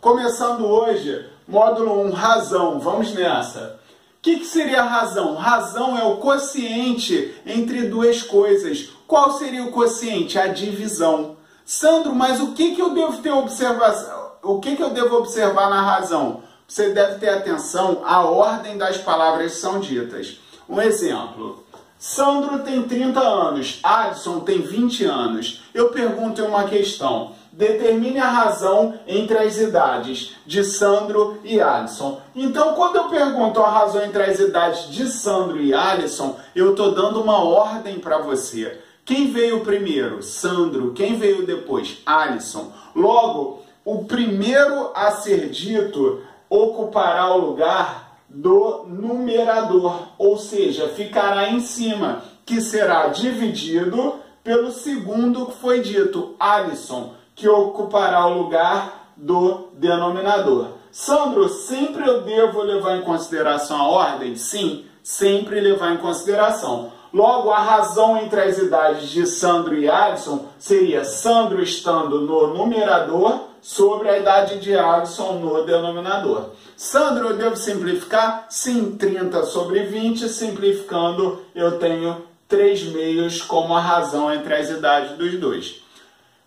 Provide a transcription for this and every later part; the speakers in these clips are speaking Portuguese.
Começando hoje, módulo 1, razão. Vamos nessa. O que seria razão? Razão é o quociente entre duas coisas. Qual seria o quociente? A divisão. Sandro, mas o que eu devo ter observação? O que eu devo observar na razão? Você deve ter atenção à ordem das palavras que são ditas. Um exemplo. Sandro tem 30 anos, Alisson tem 20 anos. Eu pergunto em uma questão. Determine a razão entre as idades de Sandro e Alisson. Então, quando eu pergunto a razão entre as idades de Sandro e Alisson, eu estou dando uma ordem para você. Quem veio primeiro? Sandro. Quem veio depois? Alisson. Logo, o primeiro a ser dito ocupará o lugar do numerador, ou seja, ficará em cima, que será dividido pelo segundo que foi dito, Alisson, que ocupará o lugar do denominador. Sandro, sempre eu devo levar em consideração a ordem? Sim, sempre levar em consideração. Logo, a razão entre as idades de Sandro e Alisson seria Sandro estando no numerador sobre a idade de Alisson no denominador. Sandro, eu devo simplificar? Sim, 30 sobre 20, simplificando, eu tenho 3/2 como a razão entre as idades dos dois.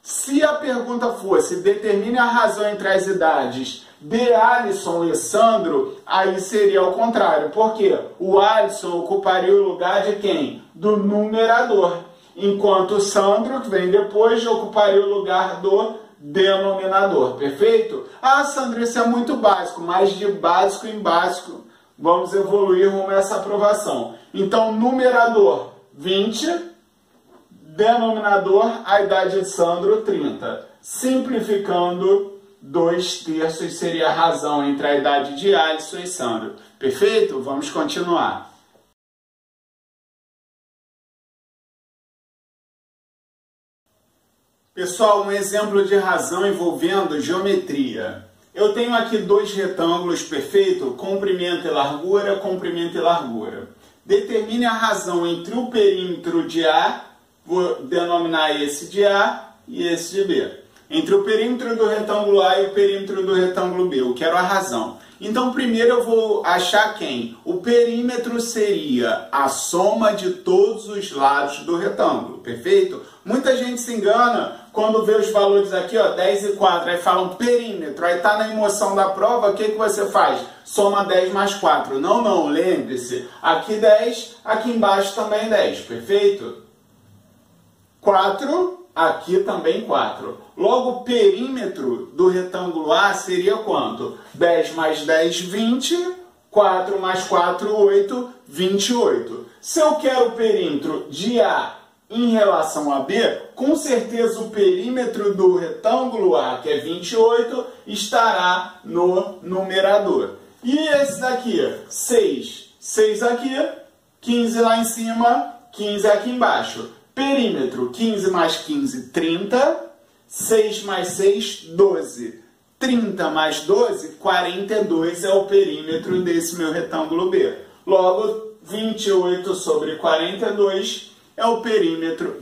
Se a pergunta fosse, determine a razão entre as idades de Alisson e Sandro, aí seria o contrário, porque o Alisson ocuparia o lugar de quem? Do numerador, enquanto o Sandro, que vem depois, ocuparia o lugar do denominador, perfeito? Ah, Sandro, isso é muito básico, mas de básico em básico vamos evoluir rumo a essa aprovação. Então, numerador 20, denominador, a idade de Sandro 30. Simplificando, 2/3 seria a razão entre a idade de Alisson e Sandro. Perfeito? Vamos continuar. Pessoal, um exemplo de razão envolvendo geometria. Eu tenho aqui dois retângulos, perfeito? Comprimento e largura, comprimento e largura. Determine a razão entre o perímetro de A, vou denominar esse de A e esse de B. Entre o perímetro do retângulo A e o perímetro do retângulo B, eu quero a razão. Então, primeiro eu vou achar quem? O perímetro seria a soma de todos os lados do retângulo, perfeito? Muita gente se engana quando vê os valores aqui, ó, 10 e 4, aí falam perímetro, aí tá na emoção da prova, o que você faz? Soma 10 mais 4. Não, lembre-se, aqui 10, aqui embaixo também 10, perfeito? 4, aqui também 4. Logo, o perímetro do retângulo A seria quanto? 10 mais 10, 20. 4 mais 4, 8. 28. Se eu quero o perímetro de A em relação a B, com certeza o perímetro do retângulo A, que é 28, estará no numerador. E esse daqui? 6. 6 aqui, 15 lá em cima, 15 aqui embaixo. Perímetro, 15 mais 15, 30. 6 mais 6, 12. 30 mais 12, 42 é o perímetro desse meu retângulo B. Logo, 28 sobre 42 é o perímetro,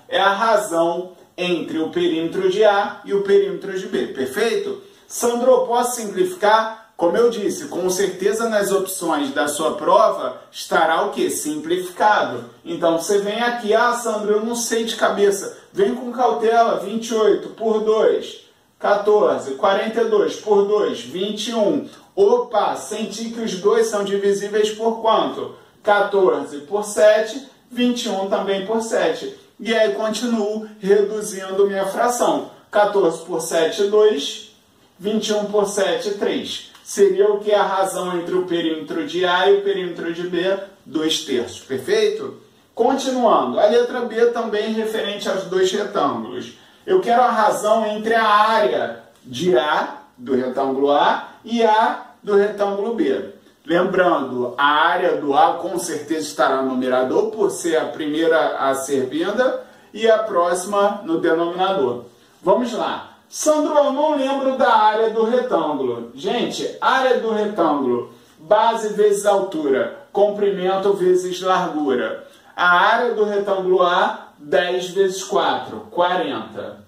é a razão entre o perímetro de A e o perímetro de B. Perfeito? Sandro, posso simplificar? Como eu disse, com certeza nas opções da sua prova estará o quê? Simplificado. Então você vem aqui, ah, Sandro, eu não sei de cabeça. Vem com cautela, 28 por 2, 14, 42 por 2, 21. Opa, senti que os dois são divisíveis por quanto? 14 por 7, 21 também por 7. E aí continuo reduzindo minha fração. 14 por 7, 2, 21 por 7, 3. Seria o que? A razão entre o perímetro de A e o perímetro de B, 2/3, perfeito? Continuando, a letra B também referente aos dois retângulos. Eu quero a razão entre a área de A, do retângulo A, e A do retângulo B. Lembrando, a área do A com certeza estará no numerador, por ser a primeira a ser vinda, e a próxima no denominador. Vamos lá. Sandro, eu não lembro da área do retângulo. Gente, área do retângulo, base vezes altura, comprimento vezes largura. A área do retângulo A, 10 vezes 4, 40.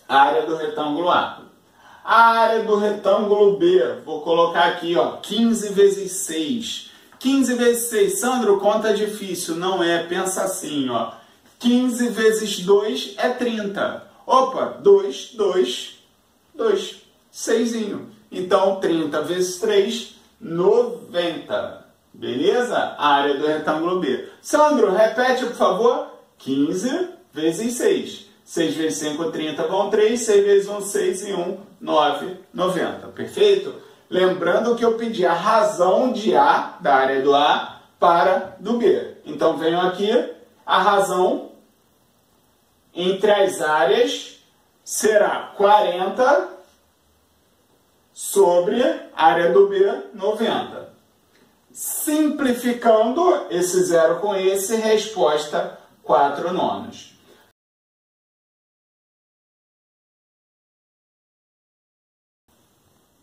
A área do retângulo A. A área do retângulo B, vou colocar aqui, ó, 15 vezes 6. 15 vezes 6, Sandro, conta difícil. Não é, pensa assim, ó. 15 vezes 2 é 30. Opa, 2, 6. Então, 30 vezes 3, 90. Beleza? A área do retângulo B. Sandro, repete, por favor. 15 vezes 6. 6 vezes 5, 30 vão 3. 6 vezes 1, 6 e 1, 9, 90. Perfeito? Lembrando que eu pedi a razão de A, da área do A, para do B. Então, venho aqui, a razão entre as áreas será 40 sobre a área do B, 90. Simplificando esse zero com esse, resposta 4/9.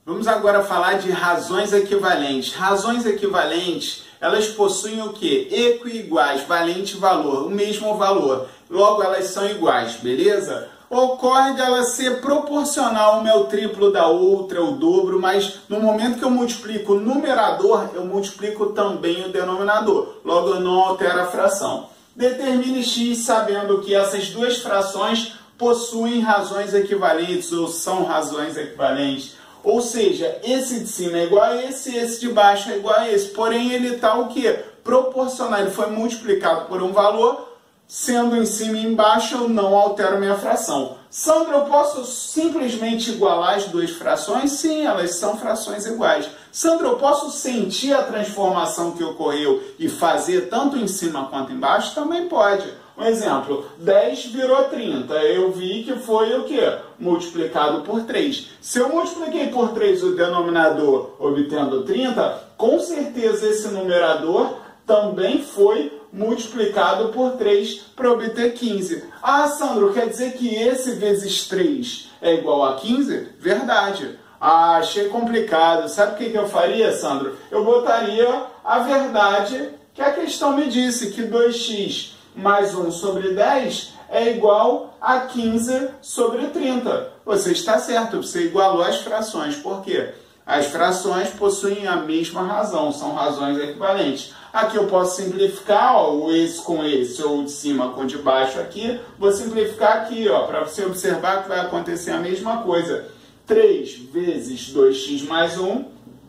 Vamos agora falar de razões equivalentes. Razões equivalentes, elas possuem o quê? Equi-iguais, valente valor, o mesmo valor. Logo, elas são iguais, beleza? Ocorre dela ser proporcional, uma é o triplo da outra, é o dobro, mas no momento que eu multiplico o numerador, eu multiplico também o denominador. Logo, eu não altero a fração. Determine x sabendo que essas duas frações possuem razões equivalentes ou são razões equivalentes. Ou seja, esse de cima é igual a esse de baixo é igual a esse. Porém, ele está o quê? Proporcional. Ele foi multiplicado por um valor, sendo em cima e embaixo, eu não altero minha fração. Sandro, eu posso simplesmente igualar as duas frações? Sim, elas são frações iguais. Sandro, eu posso sentir a transformação que ocorreu e fazer tanto em cima quanto embaixo? Também pode. Um exemplo, 10 virou 30. Eu vi que foi o quê? Multiplicado por 3. Se eu multipliquei por 3 o denominador obtendo 30, com certeza esse numerador também foi multiplicado por 3 para obter 15. Ah, Sandro, quer dizer que esse vezes 3 é igual a 15? Verdade. Ah, achei complicado. Sabe o que eu faria, Sandro? Eu botaria a verdade que a questão me disse, que 2x mais 1 sobre 10 é igual a 15 sobre 30. Você está certo, você igualou as frações. Por quê? As frações possuem a mesma razão, são razões equivalentes. Aqui eu posso simplificar, ó, o esse com esse, ou de cima com de baixo aqui. Vou simplificar aqui, ó, para você observar que vai acontecer a mesma coisa. 3 vezes 2x mais 1,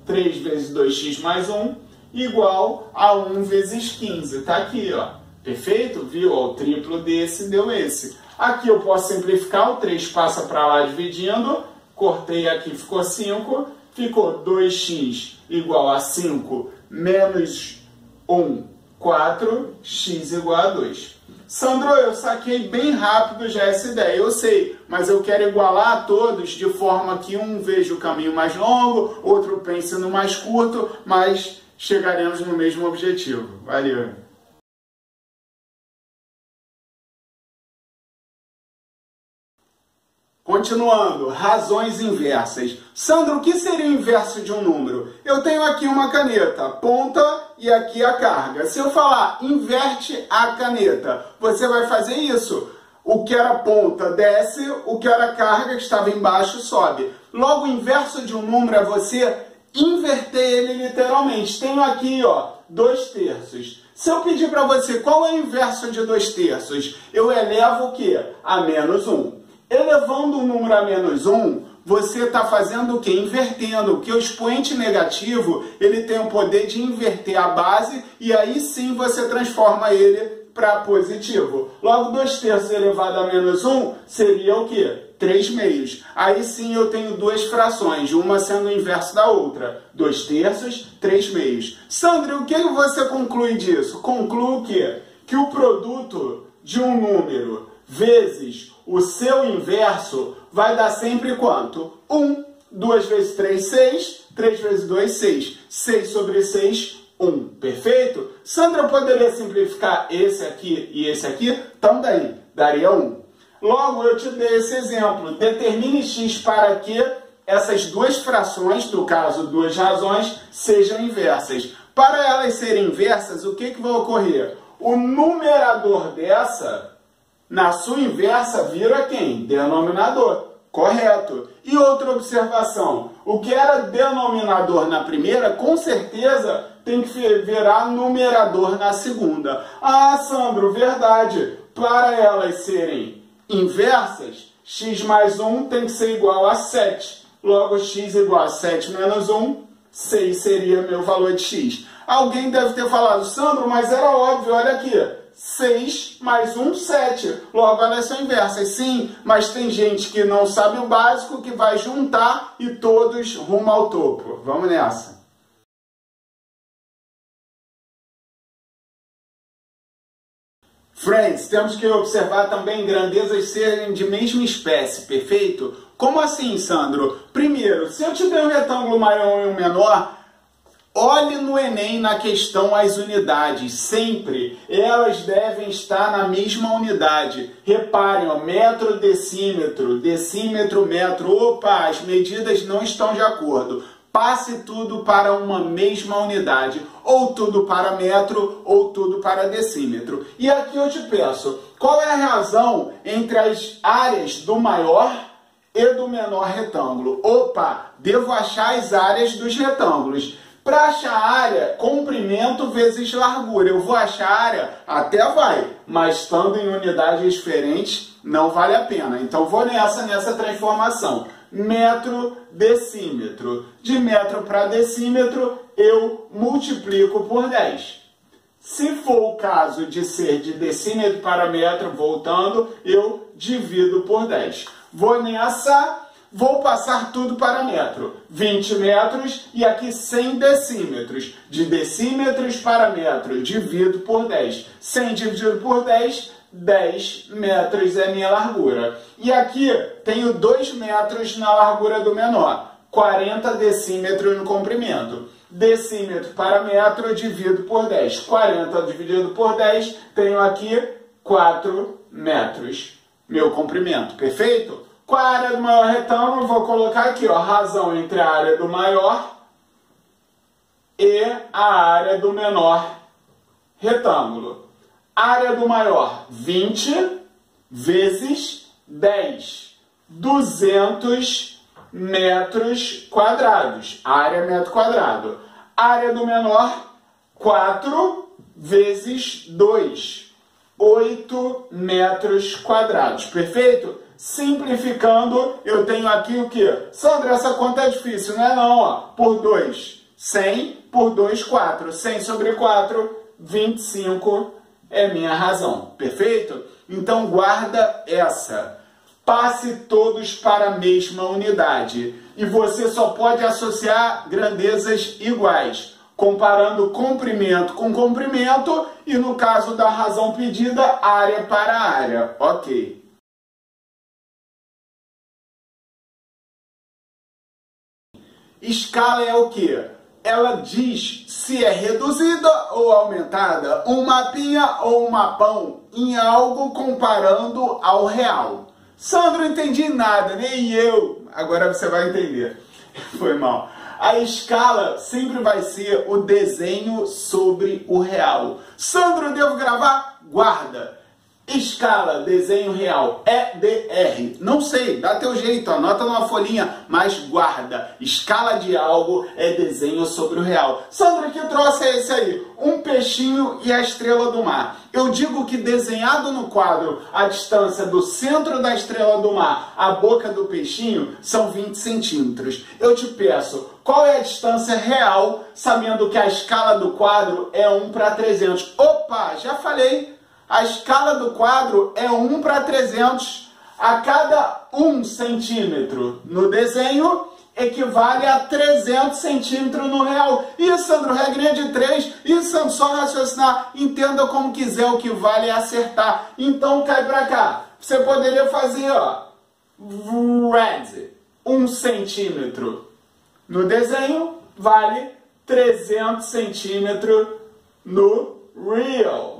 3 vezes 2x mais 1, igual a 1 vezes 15. Está aqui, ó. Perfeito? Viu? O triplo desse deu esse. Aqui eu posso simplificar, o 3 passa para lá dividindo, cortei aqui, ficou 5, ficou 2x igual a 5 menos 1, 4, x igual a 2. Sandro, eu saquei bem rápido já essa ideia, eu sei, mas eu quero igualar a todos de forma que um veja o caminho mais longo, outro pense no mais curto, mas chegaremos no mesmo objetivo. Valeu! Continuando, razões inversas. Sandro, o que seria o inverso de um número? Eu tenho aqui uma caneta, ponta e aqui a carga. Se eu falar inverte a caneta, você vai fazer isso. O que era ponta desce, o que era carga que estava embaixo sobe. Logo, o inverso de um número é você inverter ele literalmente. Tenho aqui, ó, 2/3. Se eu pedir para você qual é o inverso de 2/3, eu elevo o quê? A menos 1. Elevando o número a menos 1, você está fazendo o quê? Invertendo, porque o expoente negativo ele tem o poder de inverter a base e aí sim você transforma ele para positivo. Logo, 2/3 elevado a menos 1 seria o quê? 3/2. Aí sim eu tenho duas frações, uma sendo o inverso da outra. 2/3, 3/2. Sandro, o que você conclui disso? Concluo o quê? Que o produto de um número vezes o seu inverso vai dar sempre quanto? 1. 2 vezes 3, 6. 3 vezes 2, 6. 6 sobre 6, 1. Perfeito? Sandra, eu poderia simplificar esse aqui e esse aqui? Também. Daria 1. Logo, eu te dei esse exemplo. Determine x para que essas duas frações, no caso, duas razões, sejam inversas. Para elas serem inversas, o que vai ocorrer? O numerador dessa, na sua inversa, vira quem? Denominador. Correto. E outra observação, o que era denominador na primeira, com certeza tem que virar numerador na segunda. Ah, Sandro, verdade. Para elas serem inversas, x mais 1 tem que ser igual a 7. Logo, x igual a 7 menos 1, 6 seria meu valor de x. Alguém deve ter falado, Sandro, mas era óbvio, olha aqui. 6 mais 1, 7. Logo, elas são inversas. Sim, mas tem gente que não sabe o básico, que vai juntar e todos rumo ao topo. Vamos nessa. Friends, temos que observar também grandezas serem de mesma espécie, perfeito? Como assim, Sandro? Primeiro, se eu tiver um retângulo maior e um menor, olhe no Enem na questão as unidades, sempre elas devem estar na mesma unidade. Reparem, ó, metro, decímetro, decímetro, metro, opa, as medidas não estão de acordo. Passe tudo para uma mesma unidade, ou tudo para metro, ou tudo para decímetro. E aqui eu te peço, qual é a razão entre as áreas do maior e do menor retângulo? Opa, devo achar as áreas dos retângulos. Para achar a área, comprimento vezes largura. Eu vou achar a área? Até vai, mas estando em unidades diferentes, não vale a pena. Então vou nessa transformação. Metro, decímetro. De metro para decímetro, eu multiplico por 10. Se for o caso de ser de decímetro para metro, voltando, eu divido por 10. Vou nessa, vou passar tudo para metro. 20 metros e aqui 100 decímetros. De decímetros para metro, divido por 10. 100 dividido por 10, 10 metros é minha largura. E aqui tenho 2 metros na largura do menor. 40 decímetros no comprimento. Decímetro para metro, divido por 10. 40 dividido por 10, tenho aqui 4 metros. Meu comprimento, perfeito? Qual a área do maior retângulo? Vou colocar aqui, ó, razão entre a área do maior e a área do menor retângulo. Área do maior, 20 vezes 10. 200 metros quadrados. Área metro quadrado. Área do menor, 4 vezes 2. 8 metros quadrados. Perfeito? Simplificando, eu tenho aqui o quê? Sandra, essa conta é difícil, não é não, ó. Por 2, 100. Por 2, 4. 100 sobre 4, 25 é minha razão. Perfeito? Então, guarda essa. Passe todos para a mesma unidade. E você só pode associar grandezas iguais, comparando comprimento com comprimento e, no caso da razão pedida, área para área. Ok. Escala é o quê? Ela diz se é reduzida ou aumentada, um mapinha ou um mapão em algo comparando ao real. Sandro, não entendi nada, nem eu. Agora você vai entender. Foi mal. A escala sempre vai ser o desenho sobre o real. Sandro, devo gravar? Guarda. Escala, desenho real, EDR. Não sei, dá teu jeito, anota numa folhinha, mas guarda. Escala de algo é desenho sobre o real. Sandra, que troço é esse aí? Um peixinho e a estrela do mar. Eu digo que desenhado no quadro a distância do centro da estrela do mar à boca do peixinho são 20 centímetros. Eu te peço, qual é a distância real, sabendo que a escala do quadro é 1 para 300? Opa, já falei. A escala do quadro é 1 para 300. A cada 1 centímetro no desenho equivale a 300 centímetros no real. Ih, Sandro, regrinha de 3. Ih, Sandro, só raciocinar. Entenda como quiser, o que vale é acertar. Então, cai para cá. Você poderia fazer, ó, 1 centímetro no desenho vale 300 centímetros no real.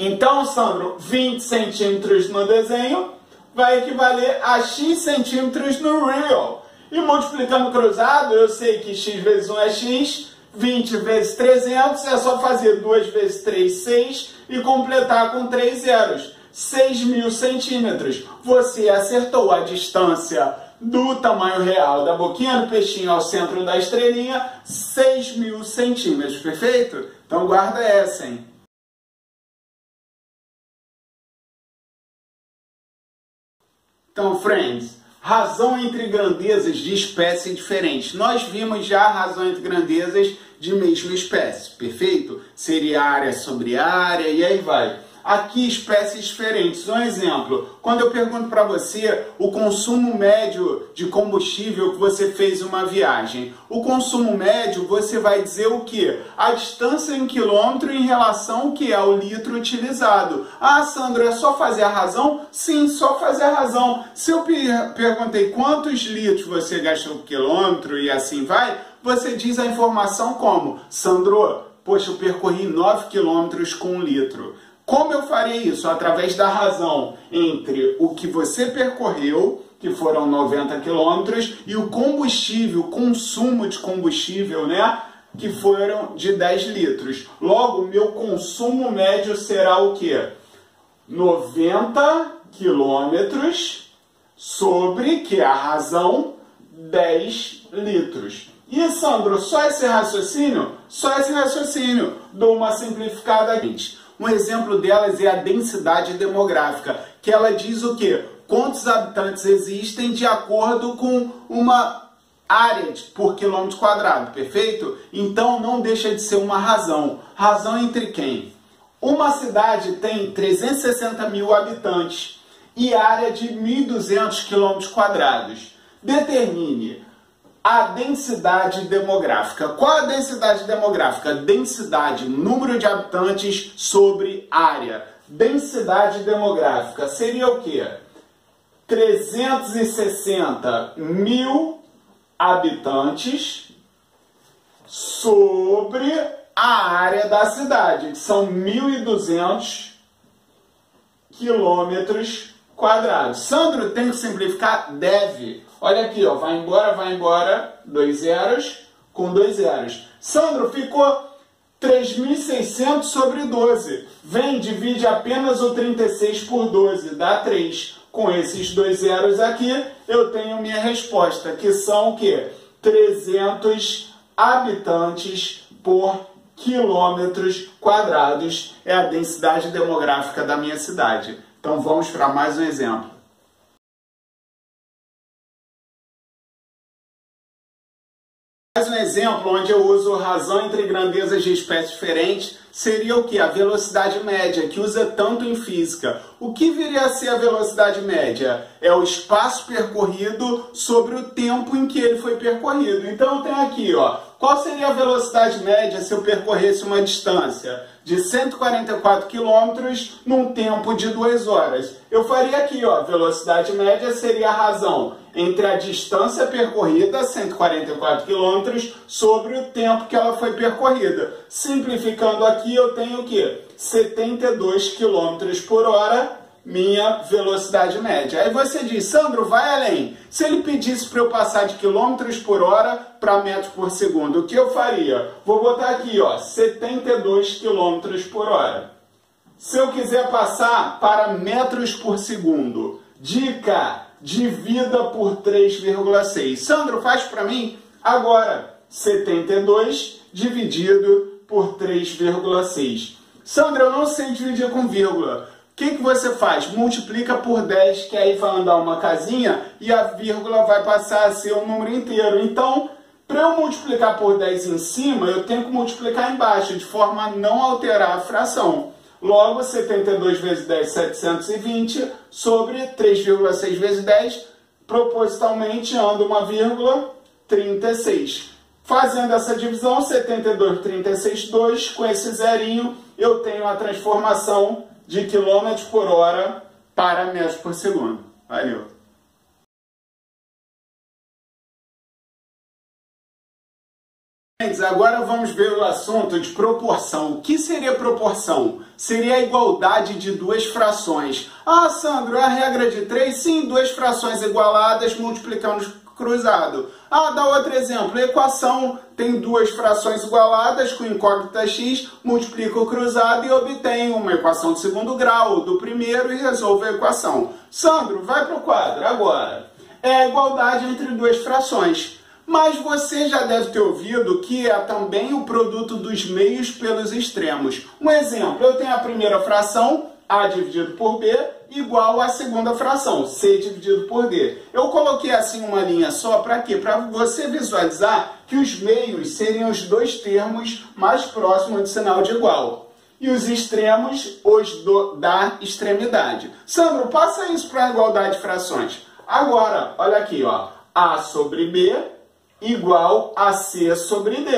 Então, Sandro, 20 centímetros no desenho vai equivaler a x centímetros no real. E multiplicando cruzado, eu sei que x vezes 1 é x, 20 vezes 300 é só fazer 2 vezes 3, 6 e completar com 3 zeros. 6.000 centímetros. Você acertou a distância do tamanho real da boquinha do peixinho ao centro da estrelinha, 6.000 centímetros, perfeito? Então guarda essa, hein? Então, friends, razão entre grandezas de espécie diferentes. Nós vimos já a razão entre grandezas de mesma espécie, perfeito? Seria área sobre área e aí vai. Aqui, espécies diferentes. Um exemplo, quando eu pergunto para você o consumo médio de combustível que você fez uma viagem. O consumo médio, você vai dizer o quê? A distância em quilômetro em relação ao que é o litro utilizado. Ah, Sandro, é só fazer a razão? Sim, só fazer a razão. Se eu perguntei quantos litros você gastou por quilômetro e assim vai, você diz a informação como? Sandro, poxa, eu percorri 9 quilômetros com 1 litro. Como eu faria isso? Através da razão entre o que você percorreu, que foram 90 quilômetros, e o combustível, o consumo de combustível, né? Que foram de 10 litros. Logo, o meu consumo médio será o quê? 90 quilômetros sobre, que é a razão, 10 litros. E, Sandro, só esse raciocínio? Só esse raciocínio. Dou uma simplificada aqui. Um exemplo delas é a densidade demográfica, que ela diz o quê? Quantos habitantes existem de acordo com uma área por quilômetro quadrado, perfeito? Então não deixa de ser uma razão. Razão entre quem? Uma cidade tem 360.000 habitantes e área de 1.200 quilômetros quadrados. Determine a densidade demográfica. Qual a densidade demográfica? Densidade, número de habitantes sobre área. Densidade demográfica seria o quê? 360.000 habitantes sobre a área da cidade, que são 1.200 quilômetros quadrados. Sandro, tem que simplificar? Deve. Olha aqui, ó, vai embora, 2 zeros com 2 zeros. Sandro, ficou 3.600 sobre 12. Vem, divide apenas o 36 por 12, dá 3. Com esses 2 zeros aqui, eu tenho minha resposta, que são o quê? 300 habitantes por quilômetros quadrados. É a densidade demográfica da minha cidade. Então vamos para mais um exemplo. Mais um exemplo onde eu uso razão entre grandezas de espécies diferentes seria o que? A velocidade média, que usa tanto em física. O que viria a ser a velocidade média? É o espaço percorrido sobre o tempo em que ele foi percorrido. Então eu tenho aqui, ó, qual seria a velocidade média se eu percorresse uma distância de 144 km num tempo de 2 horas? Eu faria aqui, ó, velocidade média seria a razão entre a distância percorrida, 144 km, sobre o tempo que ela foi percorrida. Simplificando aqui, eu tenho o quê? 72 km por hora, minha velocidade média. Aí você diz, Sandro, vai além. Se ele pedisse para eu passar de quilômetros por hora para metros por segundo, o que eu faria? Vou botar aqui, ó, 72 km por hora. Se eu quiser passar para metros por segundo, dica, divida por 3,6. Sandro, faz para mim agora. 72 dividido por 3,6. Sandro, eu não sei dividir com vírgula. O que você faz? Multiplica por 10, que aí vai andar uma casinha e a vírgula vai passar a ser um número inteiro. Então, para eu multiplicar por 10 em cima, eu tenho que multiplicar embaixo, de forma a não alterar a fração. Logo, 72 vezes 10, 720, sobre 3,6 vezes 10, propositalmente anda uma vírgula, 36. Fazendo essa divisão, 72, 36, 2, com esse zerinho, eu tenho a transformação de quilômetros por hora para metros por segundo. Valeu! Agora vamos ver o assunto de proporção. O que seria proporção? Seria a igualdade de duas frações. Ah, Sandro, é a regra de 3? Sim, duas frações igualadas multiplicando cruzado. Ah, dá outro exemplo. Equação tem duas frações igualadas com incógnita x, multiplica o cruzado e obtém uma equação de segundo grau do primeiro e resolve a equação. Sandro, vai para o quadro agora. É a igualdade entre duas frações. Mas você já deve ter ouvido que é também o produto dos meios pelos extremos. Um exemplo, eu tenho a primeira fração, a dividido por b, igual à segunda fração, c dividido por d. Eu coloquei assim uma linha só, para quê? Para você visualizar que os meios seriam os dois termos mais próximos de sinal de igual. E os extremos, da extremidade. Sandro, passa isso para a igualdade de frações. Agora, olha aqui, ó, a sobre b igual a c sobre d.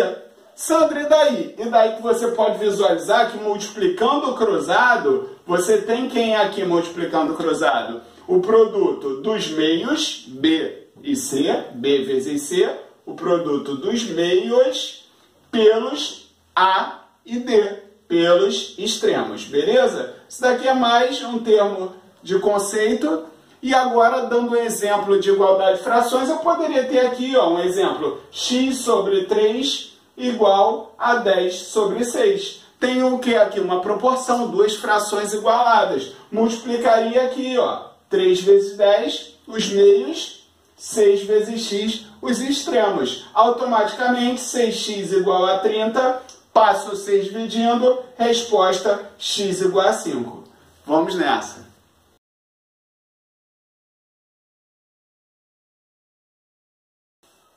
Sandro, e daí? E daí que você pode visualizar que multiplicando o cruzado, você tem quem aqui multiplicando o cruzado? O produto dos meios, b e c, b vezes c, o produto dos meios pelos a e d, pelos extremos, beleza? Isso daqui é mais um termo de conceito. E agora, dando um exemplo de igualdade de frações, eu poderia ter aqui ó, um exemplo, x sobre 3 igual a 10 sobre 6. Tenho o que aqui? Uma proporção, duas frações igualadas. Multiplicaria aqui, ó, 3 vezes 10, os meios, 6 vezes x, os extremos. Automaticamente, 6x igual a 30, passo 6 dividindo, resposta, x igual a 5. Vamos nessa.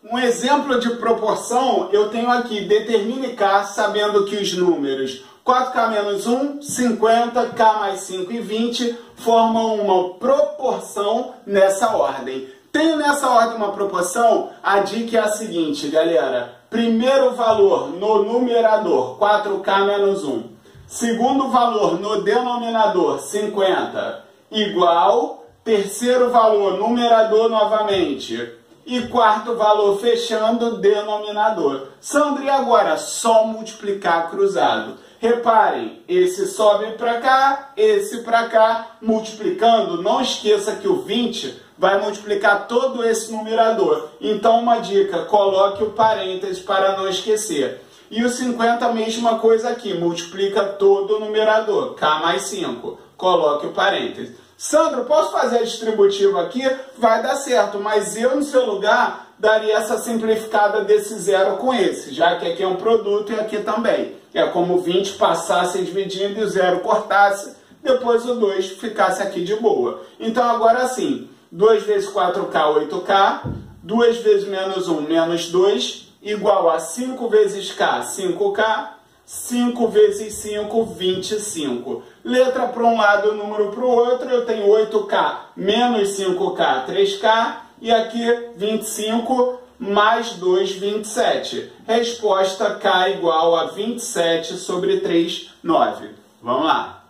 Um exemplo de proporção, eu tenho aqui, determine K, sabendo que os números 4K menos 1, 50, K mais 5 e 20 formam uma proporção nessa ordem. Tenho nessa ordem uma proporção, a dica é a seguinte, galera. Primeiro valor no numerador, 4K menos 1. Segundo valor no denominador, 50, igual. Terceiro valor, numerador novamente. E quarto valor fechando, denominador. Sandro, e agora? Só multiplicar cruzado. Reparem, esse sobe para cá, esse para cá, multiplicando. Não esqueça que o 20 vai multiplicar todo esse numerador. Então, uma dica, coloque o parênteses para não esquecer. E o 50, a mesma coisa aqui, multiplica todo o numerador. K mais 5, coloque o parênteses. Sandro, posso fazer a distributiva aqui? Vai dar certo, mas eu, no seu lugar, daria essa simplificada desse zero com esse, já que aqui é um produto e aqui também. É como 20 passasse dividindo e o zero cortasse, depois o 2 ficasse aqui de boa. Então, agora sim, 2 vezes 4K, 8K, 2 vezes menos 1, menos 2, igual a 5 vezes K, 5K, 5 vezes 5, 25. Letra para um lado, número para o outro, eu tenho 8K menos 5K, 3K, e aqui 25 mais 2, 27. Resposta K igual a 27 sobre 3, 9. Vamos lá.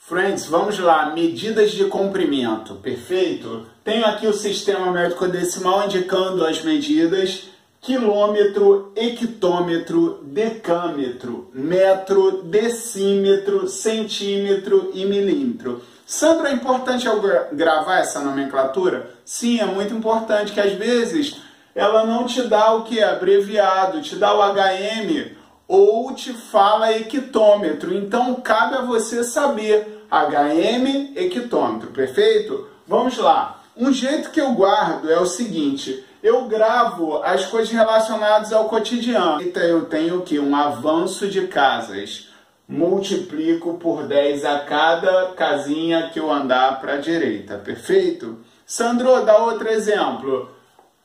Friends, vamos lá, medidas de comprimento, perfeito? Tenho aqui o sistema métrico decimal indicando as medidas quilômetro, hectômetro, decâmetro, metro, decímetro, centímetro e milímetro. Sandro, é importante eu gravar essa nomenclatura? Sim, é muito importante, que às vezes ela não te dá o que é abreviado, te dá o HM ou te fala hectômetro. Então, cabe a você saber HM, hectômetro, perfeito? Vamos lá. Um jeito que eu guardo é o seguinte, eu gravo as coisas relacionadas ao cotidiano. Então, eu tenho aqui um avanço de casas. Multiplico por 10 a cada casinha que eu andar para a direita, perfeito? Sandro, dá outro exemplo.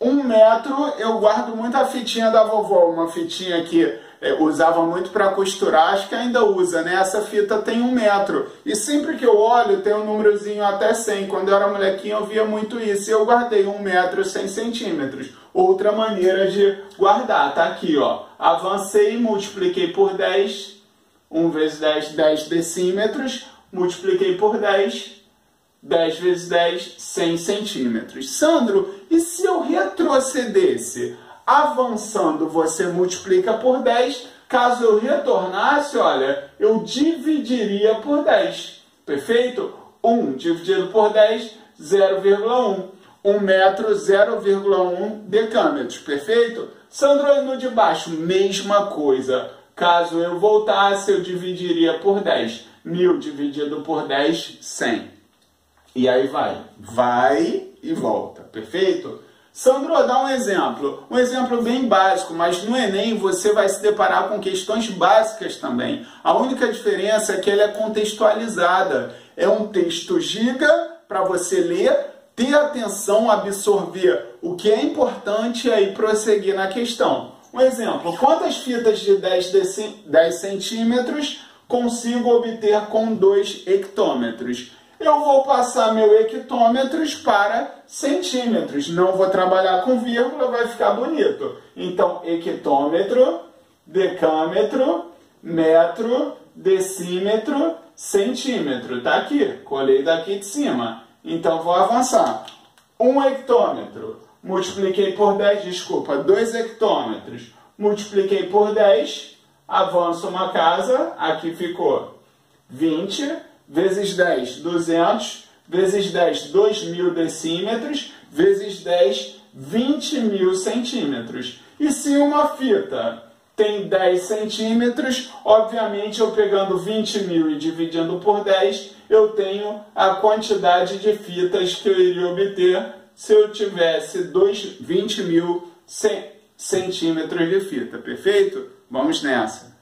1 metro, eu guardo muito a fitinha da vovó, uma fitinha que usava muito para costurar, acho que ainda usa, né? Essa fita tem 1 metro. E sempre que eu olho, tem um númerozinho até 100. Quando eu era molequinho, eu via muito isso. E eu guardei 1 metro, 100 centímetros. Outra maneira de guardar, tá aqui, ó. Avancei, multipliquei por 10. 1 vezes 10, 10 decímetros. Multipliquei por 10. 10 vezes 10, 100 centímetros. Sandro, e se eu retrocedesse? Avançando, você multiplica por 10. Caso eu retornasse, olha, eu dividiria por 10. perfeito? 1 dividido por 10, 0,1. 1 metro, 0,1 decâmetros, perfeito? Sandro, e no de baixo, mesma coisa. Caso eu voltasse, eu dividiria por 10. 1000 dividido por 10, 100. E aí vai e volta, perfeito? Sandro, dá um exemplo bem básico, mas no Enem você vai se deparar com questões básicas também. A única diferença é que ela é contextualizada. É um texto giga para você ler, ter atenção, absorver o que é importante e aí prosseguir na questão. Um exemplo, quantas fitas de 10 centímetros consigo obter com 2 hectômetros? Eu vou passar meu hectômetros para centímetros. Não vou trabalhar com vírgula, vai ficar bonito. Então, hectômetro, decâmetro, metro, decímetro, centímetro. Tá aqui, colei daqui de cima. Então, vou avançar. 1 hectômetro, multipliquei por 10, 2 hectômetros. Multipliquei por 10, avanço uma casa, aqui ficou 20, vezes 10, 200, vezes 10, 2.000 decímetros, vezes 10, 20.000 centímetros. E se uma fita tem 10 centímetros, obviamente eu pegando 20.000 e dividindo por 10, eu tenho a quantidade de fitas que eu iria obter se eu tivesse 20.000 centímetros de fita, perfeito? Vamos nessa.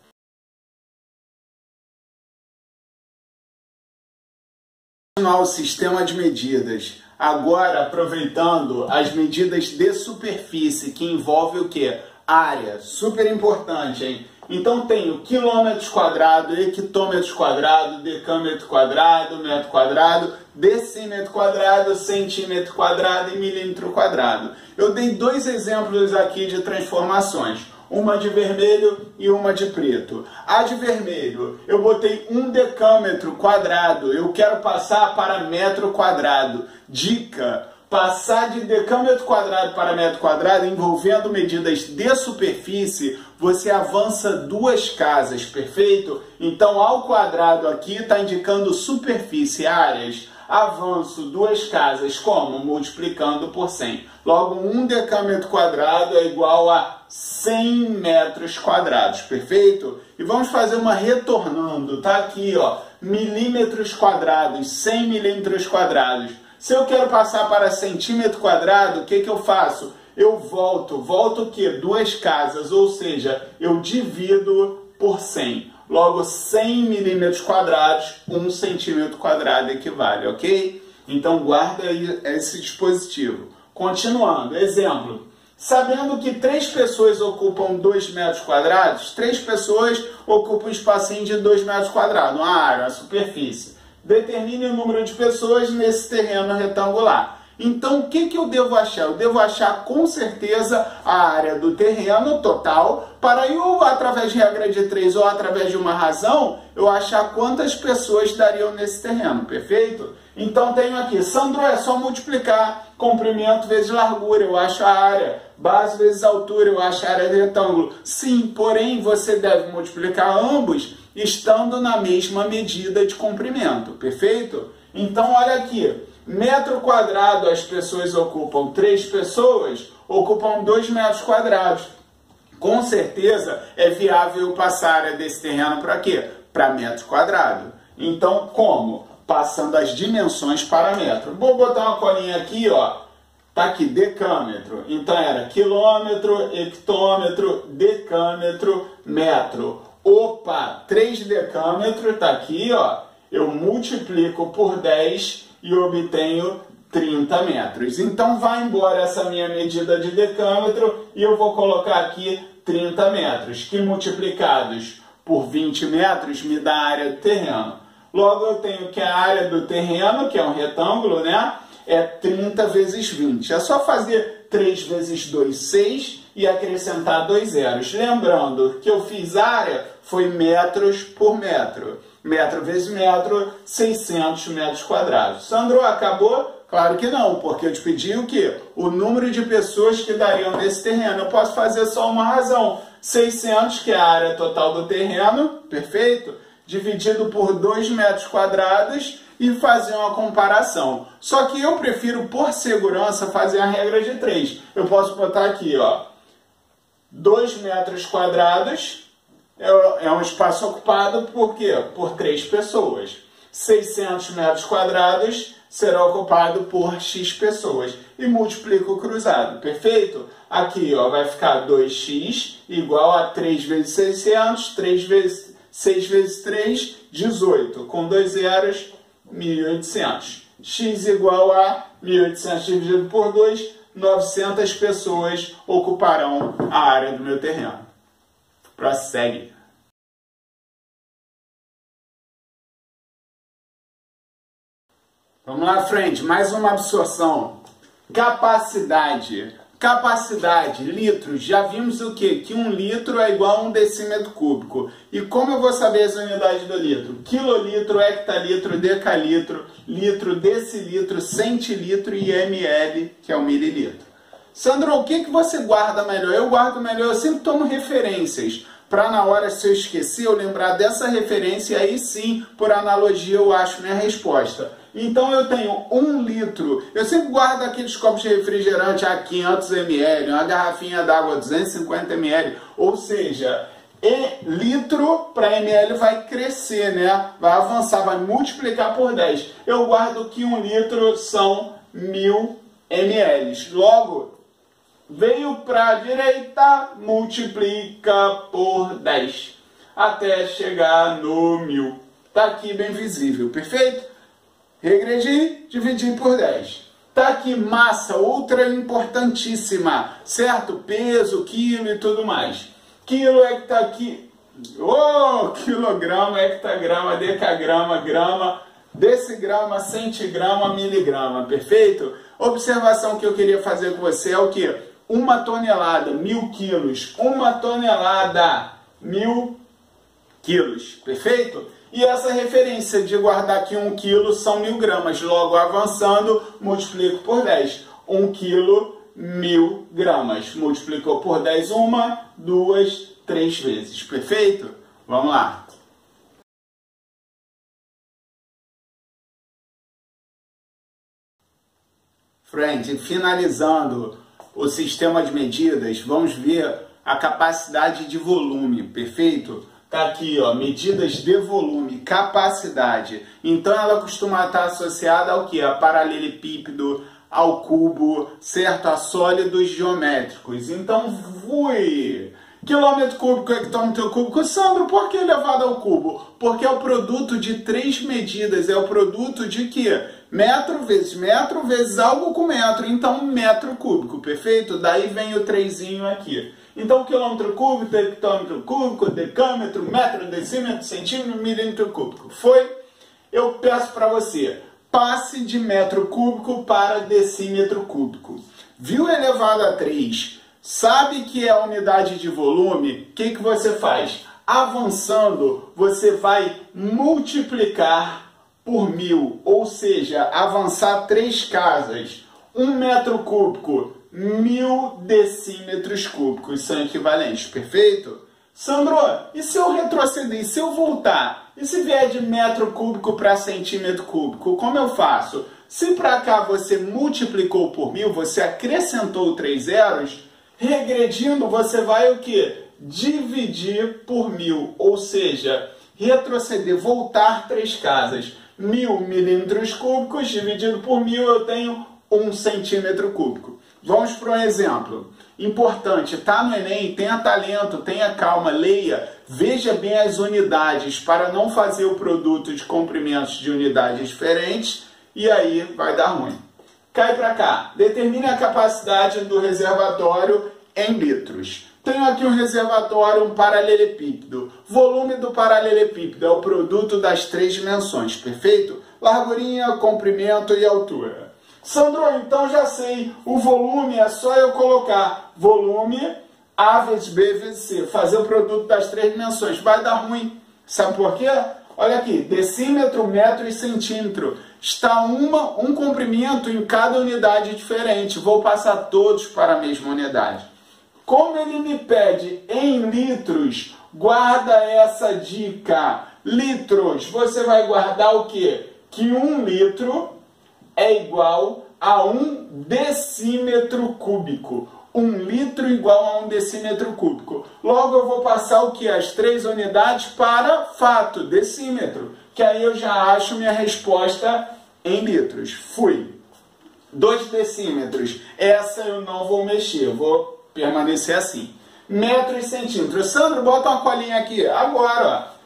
O sistema de medidas. Agora, aproveitando as medidas de superfície, que envolve o quê? Área. Super importante, hein? Então, tenho quilômetros quadrados, hectômetros quadrados, decâmetro quadrado, metro quadrado, decímetro quadrado, centímetro quadrado e milímetro quadrado. Eu dei 2 exemplos aqui de transformações. Uma de vermelho e uma de preto. A de vermelho, eu botei 1 decâmetro quadrado, eu quero passar para metro quadrado. Dica, passar de decâmetro quadrado para metro quadrado envolvendo medidas de superfície, você avança 2 casas, perfeito? Então, ao quadrado aqui está indicando superfície, áreas. Avanço 2 casas, como? Multiplicando por 100. Logo, 1 decâmetro quadrado é igual a 100 metros quadrados, perfeito? E vamos fazer uma retornando, tá aqui, ó, milímetros quadrados, 100 milímetros quadrados. Se eu quero passar para centímetro quadrado, o que eu faço? Eu volto o quê? 2 casas, ou seja, eu divido por 100. Logo, 100 milímetros quadrados, 1 centímetro quadrado equivale, ok? Então, guarda aí esse dispositivo. Continuando, exemplo. Sabendo que 3 pessoas ocupam 2 metros quadrados, 3 pessoas ocupam um espacinho de 2 metros quadrados, uma área, uma superfície. Determine o número de pessoas nesse terreno retangular. Então, o que eu devo achar? Eu devo achar com certeza a área do terreno total, para eu, através de regra de 3 ou através de uma razão, eu achar quantas pessoas dariam nesse terreno, perfeito? Então, tenho aqui, Sandro, é só multiplicar comprimento vezes largura, eu acho a área. Base vezes altura, eu acho a área do retângulo. Sim, porém, você deve multiplicar ambos estando na mesma medida de comprimento, perfeito? Então, olha aqui. Metro quadrado, as pessoas ocupam 3 pessoas, ocupam 2 metros quadrados. Com certeza é viável passar a área desse terreno para quê? Para metro quadrado. Então, como? Passando as dimensões para metro. Vou botar uma colinha aqui, ó. Tá aqui, decâmetro. Então era quilômetro, hectômetro, decâmetro, metro. Opa, 3 decâmetros, tá aqui, ó. Eu multiplico por 10 e obtenho 30 metros. Então vai embora essa minha medida de decâmetro e eu vou colocar aqui 30 metros, que multiplicados por 20 metros me dá a área do terreno. Logo eu tenho que a área do terreno, que é um retângulo, né, é 30 vezes 20. É só fazer 3 vezes 2, 6 e acrescentar 2 zeros. Lembrando que eu fiz área foi metros por metro. Metro vezes metro, 600 metros quadrados. Sandro, acabou? Claro que não, porque eu te pedi o quê? O número de pessoas que dariam nesse terreno. Eu posso fazer só uma razão. 600, que é a área total do terreno, perfeito? dividido por 2 metros quadrados e fazer uma comparação. Só que eu prefiro, por segurança, fazer a regra de 3. Eu posso botar aqui, ó, 2 metros quadrados é um espaço ocupado por quê? Por 3 pessoas. 600 metros quadrados será ocupado por X pessoas. E multiplico o cruzado, perfeito? Aqui, ó, vai ficar 2x igual a 3 vezes 600, 6 vezes 3, 18. Com 2 zeros, 1.800. X igual a 1.800 dividido por 2, 900 pessoas ocuparão a área do meu terreno. Prossegue. Vamos lá, frente, mais uma absorção. Capacidade. Capacidade, litros. Já vimos o quê? Que 1 litro é igual a 1 decímetro cúbico. E como eu vou saber as unidades do litro? Quilolitro, hectalitro, decalitro, litro, decilitro, centilitro e ml, que é o mililitro. Sandro, o que você guarda melhor? Eu guardo melhor, eu sempre tomo referências. Para na hora, se eu esquecer, eu lembrar dessa referência, e aí sim, por analogia, eu acho minha resposta. Então eu tenho 1 litro, eu sempre guardo aqueles copos de refrigerante a 500 ml, uma garrafinha d'água 250 ml, ou seja, litro para ml vai crescer, né? Vai avançar, vai multiplicar por 10. Eu guardo que 1 litro são 1000 ml. Logo, veio para a direita, multiplica por 10, até chegar no 1000. Tá aqui bem visível, perfeito? Regredir, dividir por 10. Tá aqui massa, outra importantíssima, certo? Peso, quilo e tudo mais. Quilo é que tá aqui, quilograma, hectagrama, decagrama, grama, decigrama, centigrama, miligrama, perfeito? Observação que eu queria fazer com você é o que? 1 tonelada, 1000 quilos. 1 tonelada, 1000 quilos, perfeito? E essa referência de guardar aqui 1 quilo são 1000 gramas. Logo, avançando, multiplico por 10. 1 quilo, 1000 gramas. Multiplicou por 10 1, 2, 3 vezes. Perfeito? Vamos lá. Friend, finalizando o sistema de medidas, vamos ver a capacidade de volume. Perfeito? Tá aqui, ó, medidas de volume, capacidade. Então ela costuma estar associada ao que? A paralelepípedo, ao cubo, certo? A sólidos geométricos. Então, quilômetro cúbico, hectômetro cúbico. Sandro, por que elevado ao cubo? Porque é o produto de 3 medidas. É o produto de quê? Metro vezes algo com metro. Então, metro cúbico, perfeito? Daí vem o 3zinho aqui. Então, quilômetro cúbico, hectômetro cúbico, decâmetro, metro, decímetro, centímetro, milímetro cúbico. Foi? Eu peço para você, passe de metro cúbico para decímetro cúbico. Viu elevado a 3? Sabe que é a unidade de volume? O que você faz? Avançando, você vai multiplicar por 1000, ou seja, avançar 3 casas. 1 metro cúbico, 1000 decímetros cúbicos são equivalentes, perfeito? Sandro, e se eu retroceder, se eu voltar, e se vier de metro cúbico para centímetro cúbico, como eu faço? Se para cá você multiplicou por 1000, você acrescentou 3 zeros, regredindo você vai o quê? Dividir por 1000, ou seja, retroceder, voltar 3 casas. 1000 milímetros cúbicos dividido por 1000 eu tenho 1 centímetro cúbico. Vamos para um exemplo. Importante, tá no Enem, tenha talento, tenha calma, leia, veja bem as unidades para não fazer o produto de comprimentos de unidades diferentes e aí vai dar ruim. Cai para cá, determine a capacidade do reservatório em litros. Tenho aqui um reservatório, um paralelepípedo. Volume do paralelepípedo é o produto das 3 dimensões, perfeito? Largurinha, comprimento e altura. Sandro, então já sei, o volume é só eu colocar volume A vezes B vezes C, fazer o produto das 3 dimensões. Vai dar ruim. Sabe por quê? Olha aqui, decímetro, metro e centímetro. Está um comprimento em cada unidade diferente. Vou passar todos para a mesma unidade. Como ele me pede em litros, guarda essa dica. litros. Você vai guardar o quê? Que 1 litro é igual a 1 decímetro cúbico. 1 litro igual a 1 decímetro cúbico. Logo eu vou passar o que? As 3 unidades para fato, decímetro. Que aí eu já acho minha resposta em litros. Fui. 2 decímetros. Essa eu não vou mexer, vou permanecer assim. Metros e centímetros. Sandro, bota uma colinha aqui. Agora, ó.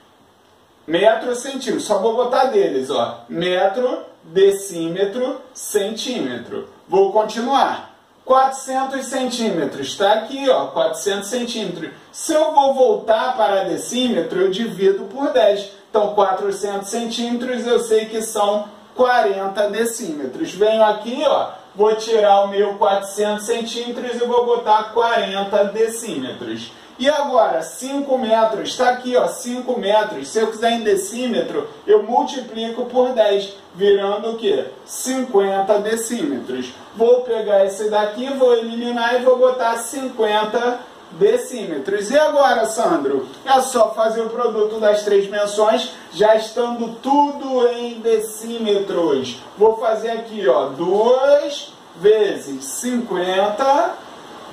Metro, centímetro. Só vou botar deles, ó. Metro, decímetro, centímetro. Vou continuar. 400 centímetros. Está aqui, ó. 400 centímetros. Se eu vou voltar para decímetro, eu divido por 10. Então, 400 centímetros eu sei que são 40 decímetros. Venho aqui, ó. Vou tirar o meu 400 centímetros e vou botar 40 decímetros. E agora, 5 metros, está aqui, ó, 5 metros. Se eu quiser em decímetro, eu multiplico por 10, virando o quê? 50 decímetros. Vou pegar esse daqui, vou eliminar e vou botar 50 decímetros. E agora, Sandro? É só fazer o produto das 3 menções, já estando tudo em decímetros. Vou fazer aqui, ó, 2 vezes 50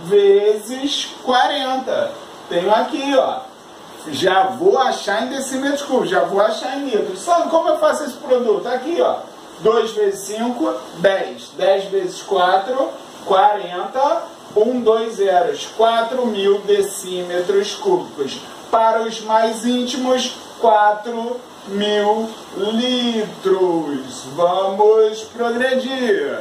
vezes 40. Tenho aqui, ó, já vou achar em decímetros cúbicos, já vou achar em litros. Sabe como eu faço esse produto? Aqui, ó, 2 vezes 5, 10. 10 vezes 4, 40. 1, 2 zeros, 4.000 decímetros cúbicos. Para os mais íntimos, 4.000 litros. Vamos progredir.